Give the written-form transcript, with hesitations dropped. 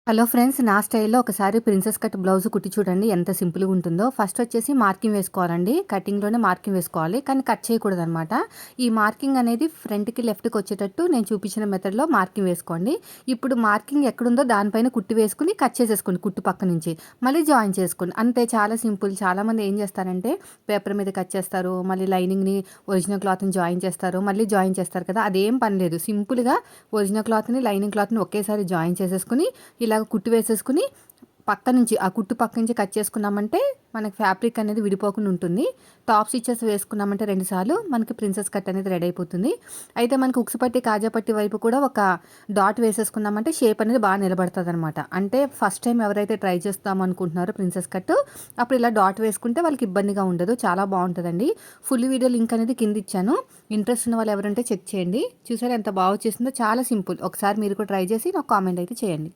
Hello friends, నా స్టైల్‌లో ఒకసారి ప్రిన్సెస్ కట్ బ్లౌజ్ కుట్టి చూడండి ఎంత సింపుల్‌గా ఉంటుందో. ఫస్ట్ వచ్చేసి మార్కింగ్ వేసుకోవాలండి. కటింగ్‌లోనే మార్కింగ్ వేసుకోవాలి. కానీ కట్ చేయకూడదనమాట. ఈ మార్కింగ్ అనేది ఫ్రంట్‌కి, లెఫ్ట్‌కి వచ్చేటట్టు నేను చూపించిన మెథడ్‌లో మార్కింగ్ వేసుకోండి. ఇప్పుడు మార్కింగ్ ఎక్కడుందో దానిపైన కుట్టి వేసుకొని కట్ చేసేసుకోండి కుట్టు పక్క నుంచి. మళ్ళీ జాయిన్ చేసుకోండి. అంతే, చాలా సింపుల్. చాలామంది ఏం చేస్తారంటే పేపర్ మీద కట్ చేస్తారు. మళ్ళీ లైనింగ్‌ని, ఒరిజినల్ క్లాత్‌ని జాయిన్ చేస్తారు. మళ్ళీ జాయిన్ చేస్తారు కదా! అదేం పని లేదు. సింపుల్‌గా ఒరిజినల్ క్లాత్‌ని, లైనింగ్ క్లాత్‌ని ఒకేసారి జాయిన్ చేసేసుకొని ఇలాగ కుట్టు వేసేసుకుని పక్క నుంచి ఆ కుట్టు పక్క నుంచి కట్ చేసుకున్నామంటే మనకి ఫ్యాబ్రిక్ అనేది విడిపోకుండా ఉంటుంది. టాప్ స్టిచెస్ వేసుకున్నామంటే 2 సార్లు మనకి ప్రిన్సెస్ కట్ అనేది రెడీ అయిపోతుంది. అయితే మనకి ఉక్సు పట్టి, కాజా పట్టి వైపు కూడా ఒక డాట్ వేసేసుకున్నామంటే షేప్ అనేది బాగా నిలబడతదనమాట. అంటే ఫస్ట్ టైం ఎవరైతే ట్రై చేస్తాం అనుకుంటున్నారో ప్రిన్సెస్ కట్, అప్పుడు ఇలా డాట్ వేసుకుంటే వాళ్ళకి ఇబ్బందిగా ఉండదు. చాలా బాగుంటుందండి. ఫుల్ వీడియో లింక్ అనేది కింద ఇచ్చాను. ఇంట్రెస్ట్ ఉన్న వాళ్ళు ఎవరంటే చెక్ చేయండి. చూసారా ఎంత బాగా వచ్చేసిందో. చాలా సింపుల్. ఒకసారి మీరు కూడా ట్రై చేసి నాకు కామెంట్ అయితే చేయండి.